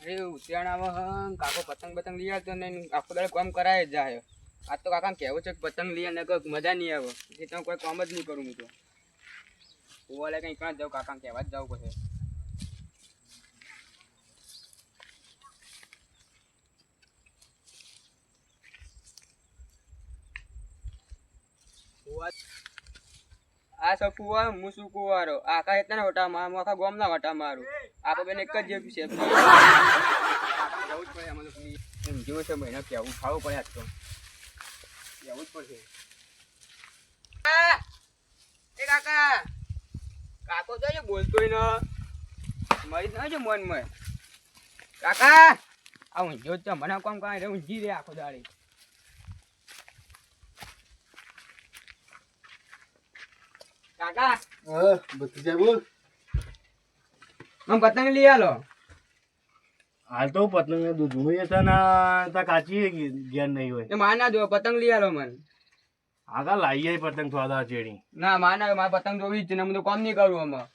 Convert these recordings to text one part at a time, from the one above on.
પાછી ઉત્તરાયણ આવે હે કાકો પતંગ બતંગ લઈ આવતો ને આખો દાડો કામ કરાય જ જાય. આજ તો કાકા કહેવું છે કે પતંગ લઈ ને મજા નહીં આવે પછી તો કોઈ કામ જ નહીં કરું હું તો ઓલે કઈ ક્યાં જાઉં કાકા કહેવા જ જાવું પછી આ સકુવા હું શું કુવારો આખા એટલા વટા મારું આખા ગોમ ના વટા મારું આપણે બેન એક જ છે જવું જ પડે અમારે જેવું છે મહિના કેવું ખાવું પડે આજ તો જવું જ પડશે. એ કાકા કાકો તો બોલતોય ને મરી ના છે મનમાં કાકા આ ઊંઝો જ મને કોમ કાંઈ રે ઊંઝી રે આખો દાડી કાકા ભત્રીજા બોલ. હું પતંગ લઈ આલો. હાલ તો પતંગ ને જૂનું છે ને તા કાચી જ્ઞાન નહીં હોય એ માના જો પતંગ લઈ આલો મને. આગળ લાવીએ પતંગ થોડા ચેડી ના માના મારે પતંગ જોવી જ છે ને હું તો કામ નહીં કરું આમાં.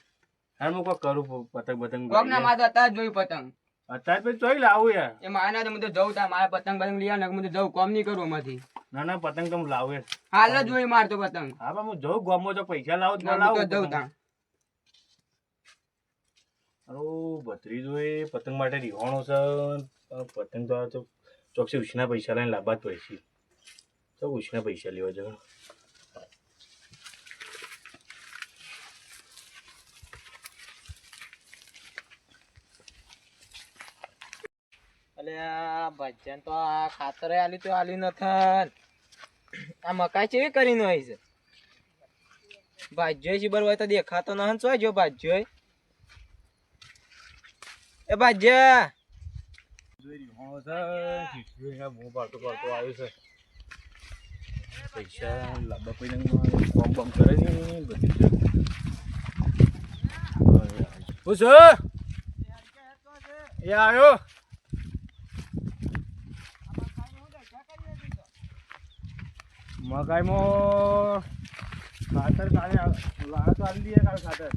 હાલ હું કોઈ કરું પતંગ પતંગ કોક ના મારે અત્યારે જ જોયું પતંગ. અત્યારે પછી ચોઈ લાવું યાર. એ માના તો હું તો જઉં તા મારે પતંગ પતંગ લઈ આલો ને હું તો જઉં કામ નહીં કરું આમાંથી. ના ના પતંગ તો હું લાવું યાર. હાલ જ જોઈ મારતો પતંગ. હા પણ હું જઉં ગામમાં તો પૈસા લાવું તો હું લાવું તો જઉં તા. અરે ભત્રીજો એ પતંગ માટે રીવાણો છે પતંગ તો ચોકસી ઉછના પૈસા લઈને લાવવા જ પડશે તો ઉછના પૈસા લેવા જવા. અલે આ ભજન તો આ ખાતરે આલી તો આલી નથી. આ મકાઈ ચેવી કરીને હોય છે ભાજ્યો છે બરોબર તો દેખાતો ન છો જો ભાજ્યો એ ભાજ્યા જોઈ રીવાણો છે ખીચડીને મોં પાડતો પાડતો આવ્યો છે પૈસા લાંબા પૈસા કોમ બમ કરે ને બધી હું છે એ આવ્યો મકાઈમાં ખાતર કાલે લાવે તો આવી દઈએ કાલે ખાતર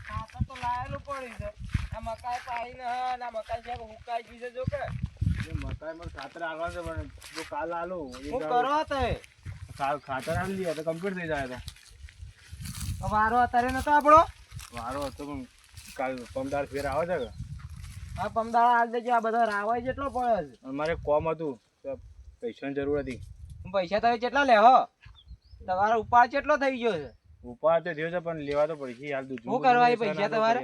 ખાતર તો લાયેલું પડી છે. આ મકાઈ પાઈ ને આ મકાઈ છે હુકાઈ ગઈ છે જો કે મકાઈમાં ખાતર આવવા છે પણ જો કાલ આલો હું કરો તે ખાતર આવી દઈએ તો કમ્પ્લીટ થઈ જાય તો વારો અત્યારે નતો આપણો વારો હતો પણ કાલ પમદાર ફેર આવે છે કે આ પમદાળા હાલ દેજો આ બધા રાવાય જેટલો પડે છે. મારે કોમ હતું તો પૈસાની જરૂર હતી પૈસા તમે કેટલા લેહો તમારો ઉપાડ કેટલો થઈ ગયો છે ઉપાડ તો થયો છે પણ લેવા તો પડશે હાલ દૂધ શું કરવા એ પૈસા તમારે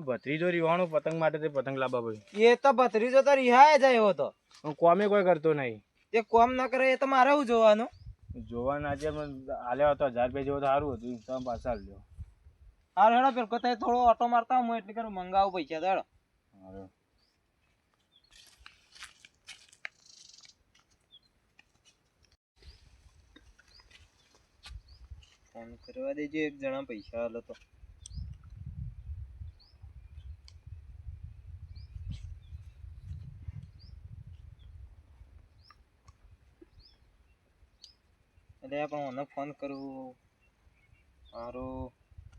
ભત્રીજો રીવાણું પતંગ માટે તે પતંગ લાવવા પડ્યું એ તો ભત્રીજો તો રિહાય જાય એવો તો હું કોમે કોઈ કરતો નહીં એ કોમ ના કરે એ તો મારે શું જોવાનું જોવા ના છે હાલ્યો હતો 1000 રૂપિયા જેવો તો સારું હતું તમે પાછા લ્યો હાલ હેડો પેલો કથે થોડો ઓટો મારતા હું એટલે કરું મંગાવું પૈસા તો હેડો ફોન કરવા દેજો એક જણા પૈસા હાલો તો એટલે પણ મને ફોન કરવું મારું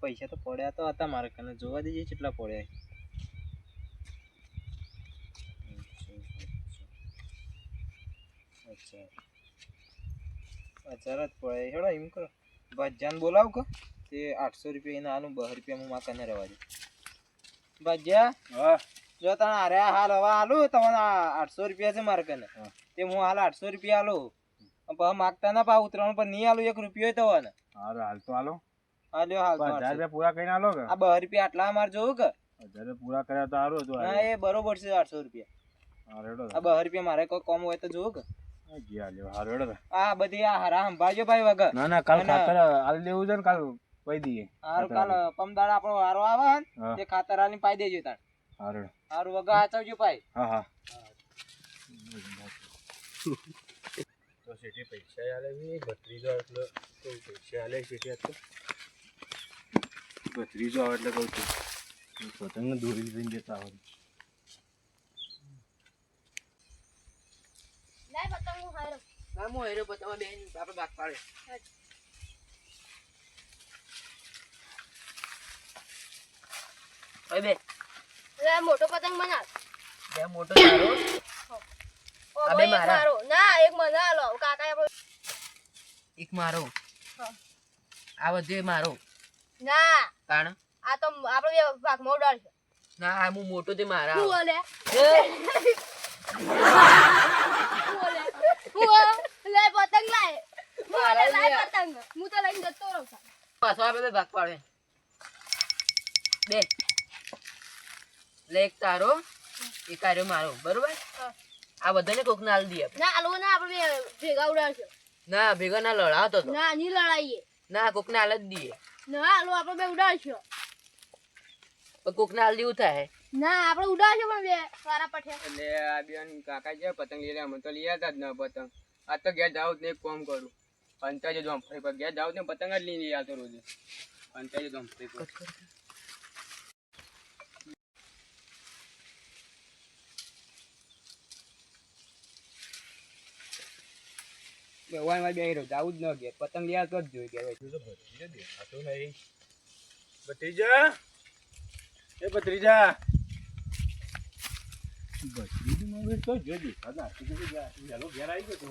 પૈસા તો પડ્યા તો હતા મારે કને જોવા દેજે કેટલા પડ્યા અચ્છા 1000 જ પડે હેડો એમ કરો ભજ્જાને બોલાવ કે તે 800 રૂપિયા એને આલું 2 રૂપિયા હું માકને રહેવા દે ભજ્જા હા જો તને અરે હાલ હવે આલું તમને 800 રૂપિયા છે મારે કને તે હું હાલ 800 રૂપિયા આલું પણ માગતા ના પા ઉતરવાનું પણ નહીં આલું 1 રૂપિયો તો ને હારું હાલ તો હાલો હાલ્યો હાલ 1000 રૂપિયા પૂરા કરીને હાલો કે આ 2 રૂપિયા આટલા મારે જોવું કે 1000 રૂપિયા પૂરા કર્યા તો સારું હતું ના એ બરોબર છે 800 રૂપિયા હા રેડો આ 2 રૂપિયા મારે કોઈ કોમ હોય તો જોવું કે જી હાલ્યો હારું રેડો આ બધી આ હરા સંભાળજો ભાઈ વગર ના ના કાલ ખાતર હાલ દેવું છે ને કાલ પઈ દઈએ હારું કાલ પમદાડ આપણો વારો આવે ને તે ખાતર આલીને પાઈ દેજો તાણ હારું હારું વગર આચવજો ભાઈ હા હા તો સેઠી પૈસા આલે બી ભત્રીજો એટલે તો પૈસા આલે સેઠી આ તો ભત્રીજો આવે એટલે કહું છું પતંગ દોરી લઈને જતા હોય લાય પતંગ હું હારો ના મો હેરો પતંગ બેન આપણે બાગ પાડે ઓય બે લે મોટો પતંગ બના બે મોટો તારો ઓ આ બે ભાઈ એક મારા. મારો ના એક મને આલો કાકા આપણો એક મારો હા. આ બધું મારો ના તાણ આ તો આપણે બે ભાગમાં ઉડાડશે ના આ હું મોટો તે મારા હું ઓલે એ, હું ઓલે લે પતંગ લાય હું ઓલે લાય પતંગ હું તો લઈને જતો રહું છું પાછો આ બધો ભાગ પાડે બે લે એક તારો એક આર્યો મારો બરોબર હા. આ બધાને કોક ના આલી દઈએ આપણે. ના આલો ના આપણે બે ભેગા ઉડાડશે ના ભેગા ના લડાવતો તો ના ની લડાઈએ ના કોક ને આલ જ દઈએ ના આલો આપણે બે ઉડાડશે પણ કોક ને આલ દેવું થાય ના આપણે ઉડાડશે પણ બે સારા પઠ્યા એટલે આ બેન કાકા છે પતંગ લઈ લે અમે તો લઈ આવતા જ ના પતંગ આ તો ઘેર જાવ ને એક કામ કરું અંતાજે જોમફળી પર ઘેર જાવ ને પતંગ જ લઈ આવતો રોજ અંતાજે જોમફળી પર ભગવાન માં બે રહ્યો જાવું જ ન ઘેર પતંગ લઈ આવતો જ જોઈ ગયા ભત્રીજા એ ભત્રીજા ભત્રીજી નો તો જો દેખાતા આટલું બધું ચાલો ઘેર આવી ગયો તો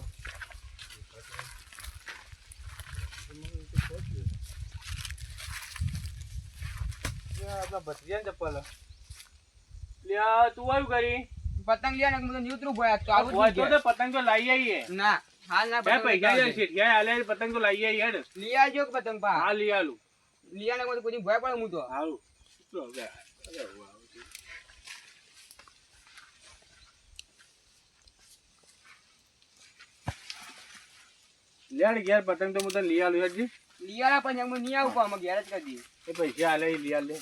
આપણા ભત્રીજા ને ચપ્પલ લ્યા તું આવ્યું કરી પતંગ લઈ ને હું નીતરું ભયા તો આવું જ હોય નહીં તો ઘેર. પતંગ તો લાવી આવીએ ના હાલ ના બે પતંગ પૈસા લઈ છે આવજે. શેઠિયા હાલે પતંગ તો લાવી આવીએ હેડ લઈ આવજો કે પતંગ પા હા લઈ આલું લઈ આને કોઈ ભય પડે હું તો હારું લેડ ઘેર પતંગ તો હું તને લઈ આલું હેડજી લઈ આલા પણ એમ નહીં આવું પણ અમે ઘેર જ કરી દઈએ એ પૈસા હાલે એ લઈ આલ લે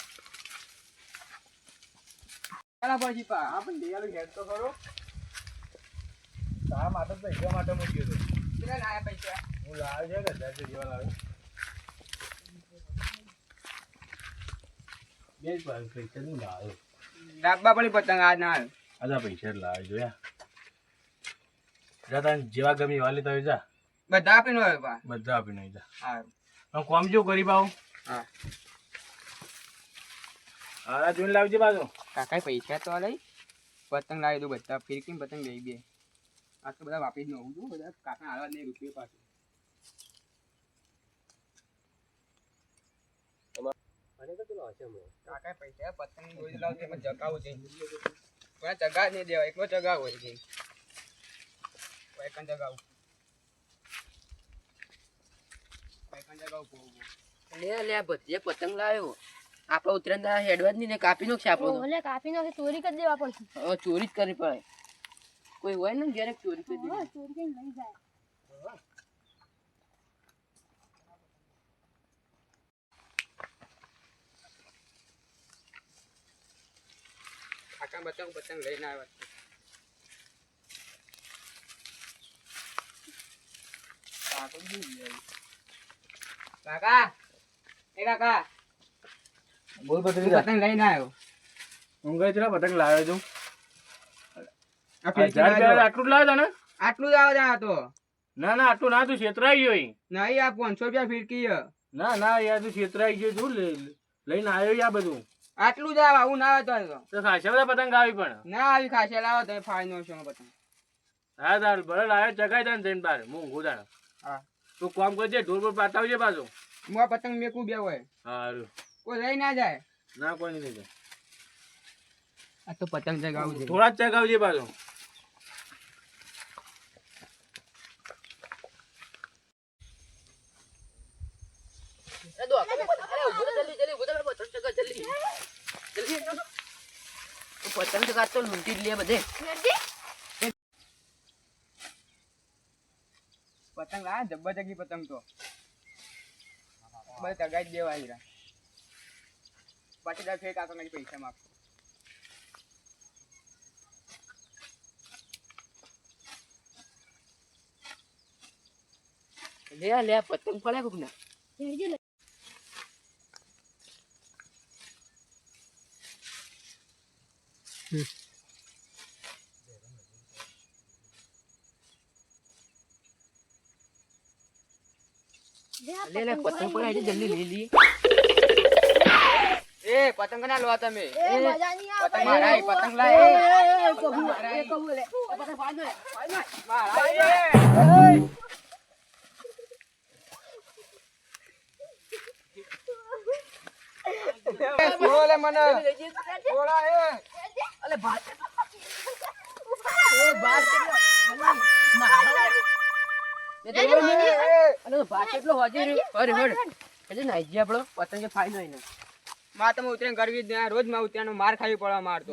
આલા પછી પા હા પણ લઈ આલું હેડ તો ખરો તારા માટે પૈસા માટે મૂક્યો તો કેટલા લાયા પૈસા હું લાવ્યો છે કે 10 જેવા લાવ્યો બે જ પૈસા હું લાવ્યો ડાબા પડી પતંગ આ ના આવે. આજા પૈસા જ લાવ્યો જોયા જા તને જેવા ગમી એવા લેતા હોય જા બધા આપીને હોય પા બધા આપીને આવી જા હા આમ કોમ જો કરી પાઉં હા આ જોઈને લાવજે પાછો કાકા પૈસા તો લઈ પતંગ લાવી દઉં બધા ફિરકી પતંગ લઈ બે આ તો બધા વાપરી જ નવું છું બધા કાકા હાલવા નહીં રૂપિયો પાછું કાકા પૈસા પતંગ દોરી લાવ તેમાં જગાવું છે પણ જગા નહીં દેવા એકલો જગાવ હોય છે પૈકન જગાવું પૈકન જગાવું બહુ લે લે ભત્રીજા પતંગ લાવ્યો આપણે ઉત્તરાયણ હેડવા જ નહીં ને કાપી નો આપણો તો. ઓલે કાપી નો ચોરી કરી દેવા પડશે હવે ચોરી જ કરવી પડે કોઈ હોય ને જ્યારે ચોરી કરી હા, દીધી ચોરી કરીને લઈ જાય કાકા પતંગ પતંગ લઈને આવ્યા કાકા એ કાકા બોલ હું પતંગ લઈને આવ્યો હું ગઈ ચલા પતંગ લાવ્યો છું આ ફિરકી 1000 લાવજો. આટલું જ લાવ્યો તને આટલું જ આવે આ તો ના ના આટલું ના તું છેતરાઈ ગયો ઈ. નહીં આ 500 રૂપિયા ફિરકી છે. ના ના યાર તું છેતરાઈ ગયો તું લઈને આવ્યો યાર બધું આટલું જ આવે આવું ના આવે તો તો ખાસા બધા પતંગ આવી પણ ના આવી ખાશે લાવો તમે ફાઈ નો છો પતંગ હા તાર ભલે લાવ્યો ચગાઈ તાને જઈને તારે હું ઊંઘું તારે હા તું કામ કરજે ઢોર પર પાતાવજે પાછો હું આ પતંગ મેકું બે હોય સારું કોઈ લઈ ના જાય ના કોઈ નહીં જાય આ તો પતંગ જગાવું છે થોડા જ ચગાવજે પાછો અરે દો અરે ઊભો થા જલ્દી જલ્દી ઊભો થા પતંગ ચગા જલ્દી જલ્દી પતંગ ચગા તો લૂંટી જ લે બધે પતંગ લાયા જબ્બર જગી પતંગ તો બસ તગાઈ જ દેવા હીરા પાછી ફેર કાકા મારી પૈસા માગતો લે લે પતંગ પડે કોક ના હેડજે લે. લે લે પતંગ પડે જલ્દી લઈ લઈએ એ પતંગ ના લો તમે એ મજા નહીં આવે પતંગ ભાઈ. મારા પતંગ લાય છોડો લે મને છોડો અલે ભાત એ ભાત અને ભાત કેટલો હોજી રહ્યો અરે હડ એટલે નાઈ જી આપણો પતંગે ફાઈન હોય ને માં તમે ઉતરેન કરવી જ નહીં રોજ માં ઉતરેન માર ખાવી પડે મારતો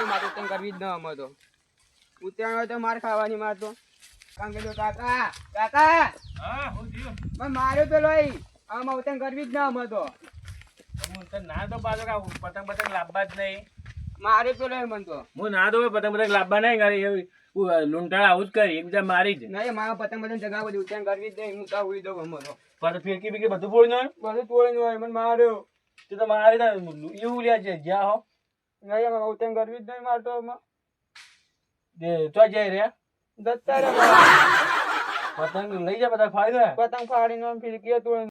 મારે ઉતરેન કરવી જ ન અમે તો ઉતરેન હોય તો માર ખાવાની મારતો કામ કહેજો કાકા કાકા હા હું થયું મેં માર્યો પેલો આમાં ઉતરેન કરવી જ ન અમે તો હું તો ના તો પાછો કે પતંગ પતંગ લાવવા જ નહીં મારે પેલો મન તો હું ના તો પતંગ પતંગ લાવવા નહીં કરી લૂંટાણા આવું જ કરી એકબીજા મારી જ નહીં મારા પતંગ પતંગ જગા બધી ઉતરેન કરવી જ નહીં હું તો ઉઈ દઉં અમે તો પાછું ફિરકી બીકી બધું ફોડી નાખ્યું બધું તોડીને હોય મને માર્યો તે તો મારી એવું લ્યા છે જ્યાં હો નહીં અમે ઉતરેન કરવી જ નહીં મારતો અમે તો જઈ રહ્યા દત્તા રે પતંગ લઈ જા બધા ફાડી દે પતંગ ફાડીને ફિરકી તોડીને